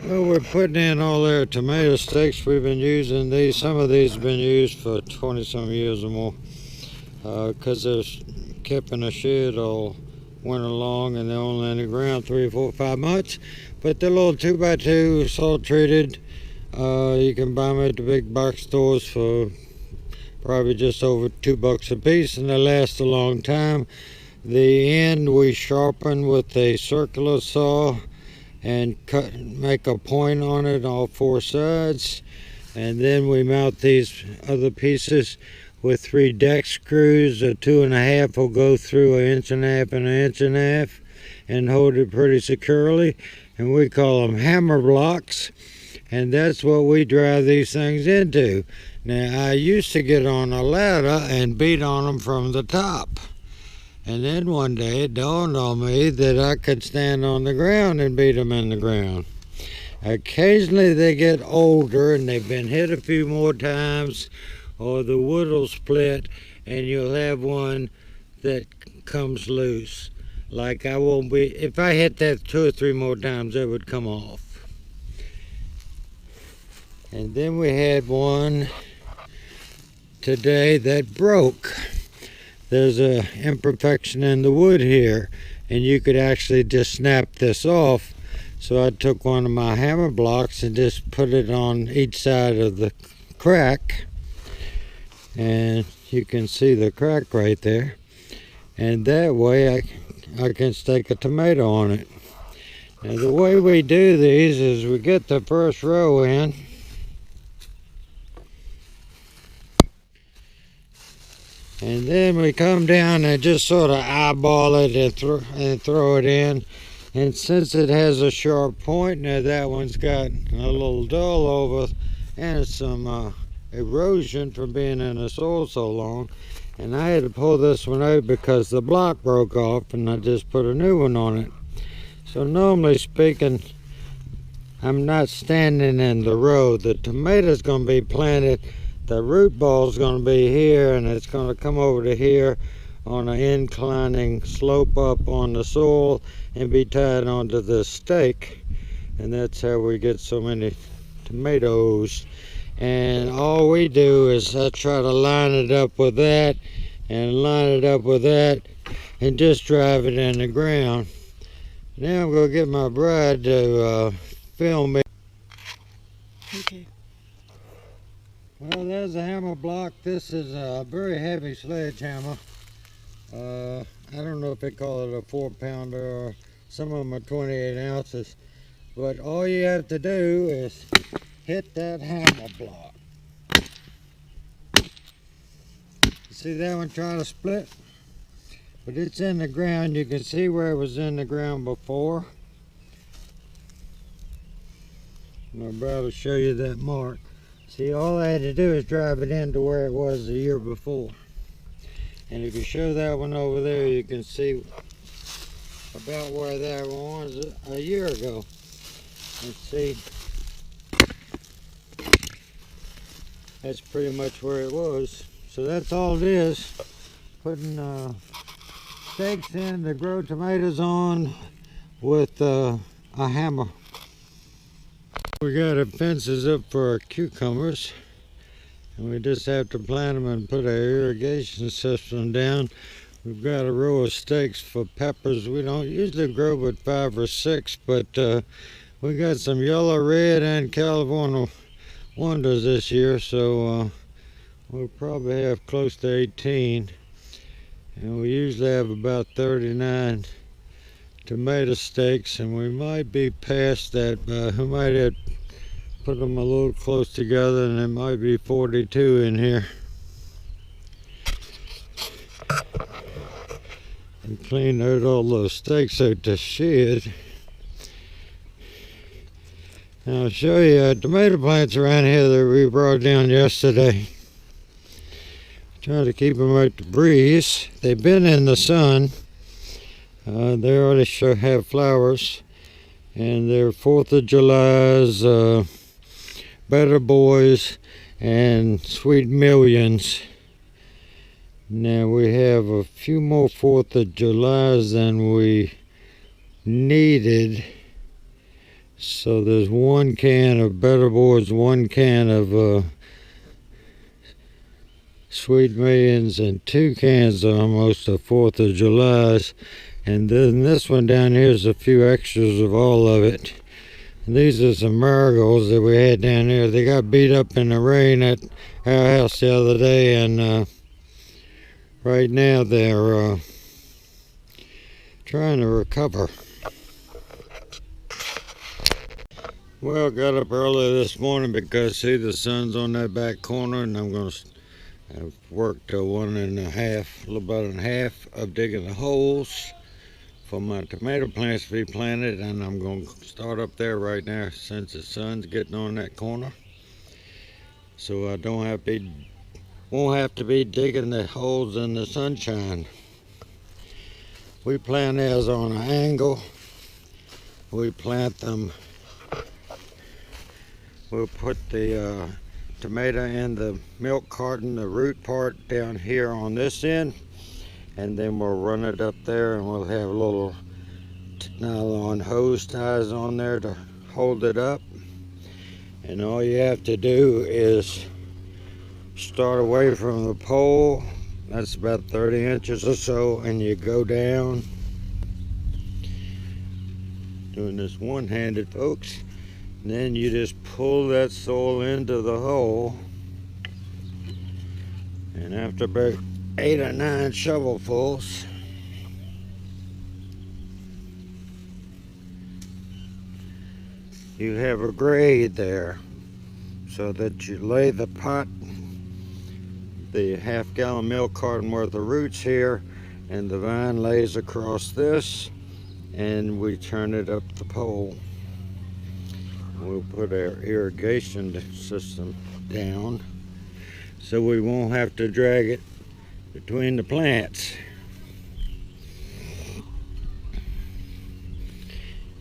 Well, we're putting in all our tomato sticks. We've been using these. Some of these have been used for 20 some years or more because they're kept in a shed all winter long and they're only in the ground 3, 4, 5 months. But they're little 2x2 salt treated. You can buy them at the big box stores for probably just over $2 a piece, and they last a long time. The end we sharpen with a circular saw and make a point on it all 4 sides, and then we mount these other pieces with 3 deck screws. A 2.5 will go through 1.5 inches and 1.5 inches and hold it pretty securely, and we call them hammer blocks, and that's what we drive these things into. Now, I used to get on a ladder and beat on them from the top. And then one day it dawned on me that I could stand on the ground and beat them in the ground. Occasionally they get older and they've been hit a few more times, or the wood will split and you'll have one that comes loose. Like I won't be, if I hit that 2 or 3 more times, it would come off. And then we had one today that broke. There's an imperfection in the wood here, and you could actually just snap this off. So I took one of my hammer blocks and just put it on each side of the crack, and you can see the crack right there, and that way I can stick a tomato on it. Now the way we do these is we get the first row in, and then we come down and just sort of eyeball it and throw it in. And since it has a sharp point, now that one's got a little dull over and some erosion from being in the soil so long. And I had to pull this one out because the block broke off, and I just put a new one on it. So normally speaking, I'm not standing in the row. The tomato's going to be planted. The root ball is going to be here, and it's going to come over to here on an inclining slope up on the soil and be tied onto the stake. And that's how we get so many tomatoes. And all we do is I try to line it up with that and line it up with that and just drive it in the ground. Now I'm going to get my bride to film me. Okay. Well, there's a hammer block. This is a very heavy sledgehammer. I don't know if they call it a 4-pounder, or some of them are 28 ounces. But all you have to do is hit that hammer block. You see that one trying to split? But it's in the ground. You can see where it was in the ground before. My brother will show you that mark. See, all I had to do is drive it into where it was the year before. And if you show that one over there, you can see about where that one was a year ago. And see, that's pretty much where it was. So that's all it is. Putting stakes in to grow tomatoes on with a hammer. We got our fences up for our cucumbers, and we just have to plant them and put our irrigation system down. We've got a row of stakes for peppers. We don't usually grow but 5 or 6, but we got some yellow, red, and California wonders this year, so we'll probably have close to 18, and we usually have about 39 tomato stakes, and we might be past that. We might have put them a little close together, and there might be 42 in here. And clean out all those stakes out the shed. Now I'll show you tomato plants around here that we brought down yesterday. Try to keep them out the breeze. They've been in the sun. They already have flowers, and they're 4th of July's, Better Boys, and Sweet Millions. Now we have a few more 4th of July's than we needed, So there's 1 can of Better Boards, 1 can of Sweet Millions, and 2 cans almost of 4th of July's. And then this one down here is a few extras of all of it. And these are some marigolds that we had down here. They got beat up in the rain at our house the other day, and right now they're trying to recover. Well, got up early this morning because see the sun's on that back corner, and I'm going to have worked till 1.5, a little about and a half of digging the holes for my tomato plants to be planted, and I'm going to start up there right now since the sun's getting on that corner, so I won't have to be digging the holes in the sunshine. We plant theirs on an angle. We plant them. We'll put the tomato in the milk carton, the root part down here on this end, and then we'll run it up there, and we'll have little nylon hose ties on there to hold it up. And all you have to do is start away from the pole. That's about 30 inches or so, and you go down. Doing this one-handed, folks. And then you just pull that soil into the hole, and after about 8 or 9 shovelfuls, you have a grade there, so that you lay the pot, the half-gallon milk carton worth of roots here, and the vine lays across this, and we turn it up the pole. We'll put our irrigation system down so we won't have to drag it between the plants.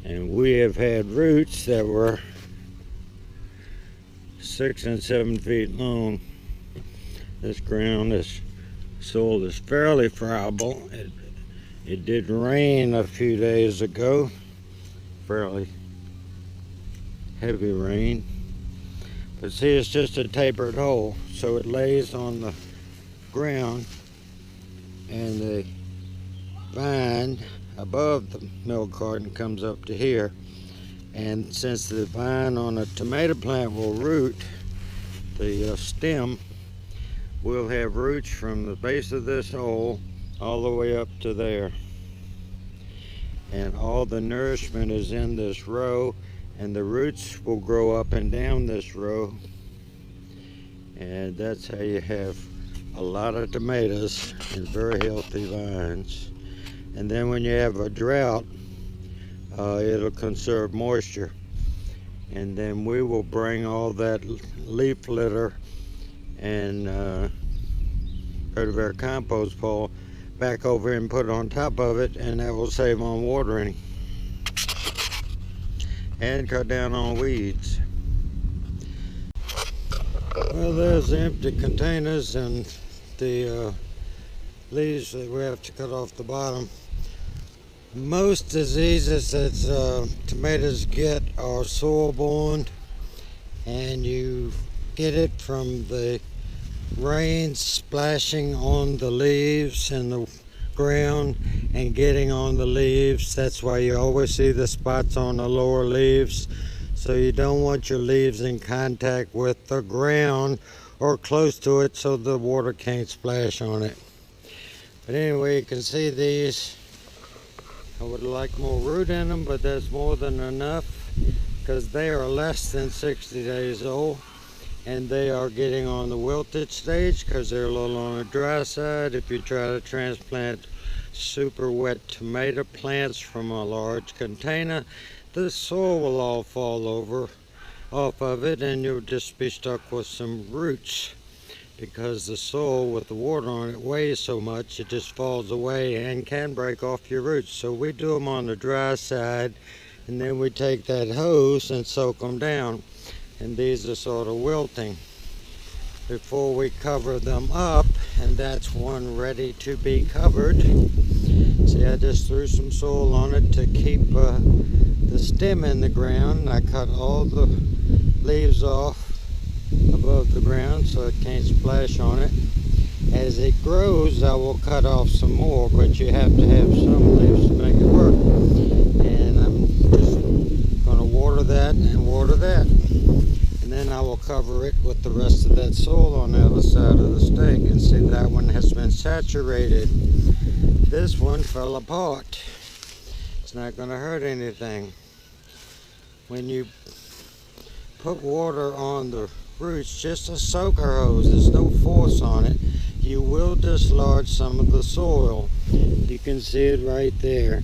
And we have had roots that were 6 and 7 feet long. This ground, this soil is fairly friable. It did rain a few days ago, fairly heavy rain, but see, it's just a tapered hole, so it lays on the ground, and the vine above the milk carton comes up to here. And since the vine on a tomato plant will root, the stem will have roots from the base of this hole all the way up to there, and all the nourishment is in this row, and the roots will grow up and down this row, and that's how you have a lot of tomatoes and very healthy vines. And then when you have a drought, it'll conserve moisture, and then we will bring all that leaf litter and part of our compost pile back over and put it on top of it, and that will save on watering and cut down on weeds. Well, there's the empty containers and the leaves that we have to cut off the bottom. Most diseases that tomatoes get are soil-borne, and you get it from the rain splashing on the leaves and the ground and getting on the leaves. That's why you always see the spots on the lower leaves. So you don't want your leaves in contact with the ground or close to it, so the water can't splash on it. But anyway, you can see these. I would like more root in them, but that's more than enough because they are less than 60 days old, and they are getting on the wilted stage because they're a little on the dry side. If you try to transplant super wet tomato plants from a large container, the soil will all fall over off of it, and you'll just be stuck with some roots because the soil with the water on it weighs so much it just falls away and can break off your roots. So we do them on the dry side, and then we take that hose and soak them down, and these are sort of wilting before we cover them up, and that's one ready to be covered. See, I just threw some soil on it to keep the the stem in the ground. I cut all the leaves off above the ground so it can't splash on it. As it grows, I will cut off some more, but you have to have some leaves to make it work. And I'm just going to water that and water that. And then I will cover it with the rest of that soil on the other side of the stake. And see, that one has been saturated. This one fell apart. It's not going to hurt anything. When you put water on the roots, just a soaker hose, there's no force on it, you will dislodge some of the soil. You can see it right there.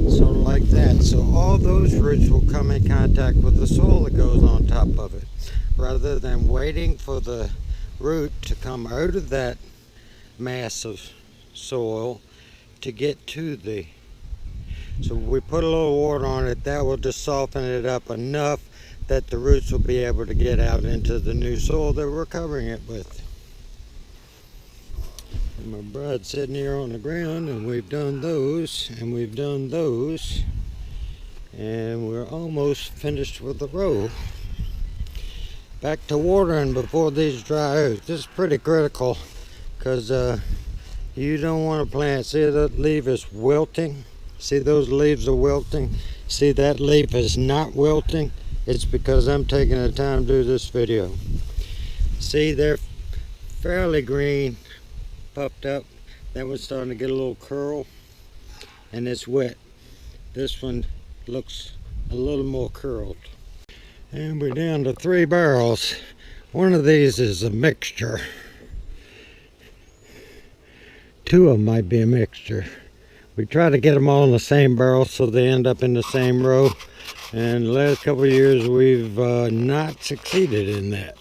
Sort of like that. So all those roots will come in contact with the soil that goes on top of it, rather than waiting for the root to come out of that mass of soil to get to the. So we put a little water on it, that will just soften it up enough that the roots will be able to get out into the new soil that we're covering it with. And my brad's sitting here on the ground, and we've done those, and we've done those, and we're almost finished with the row. Back to watering before these dry out. This is pretty critical, because you don't want to plant. See, that leaf is wilting. See, those leaves are wilting. See, that leaf is not wilting. It's because I'm taking the time to do this video. See, they're fairly green, puffed up. That one's starting to get a little curl, and it's wet. This one looks a little more curled. And we're down to 3 barrels. One of these is a mixture. 2 of them might be a mixture. We try to get them all in the same barrel so they end up in the same row. And the last couple of years we've not succeeded in that.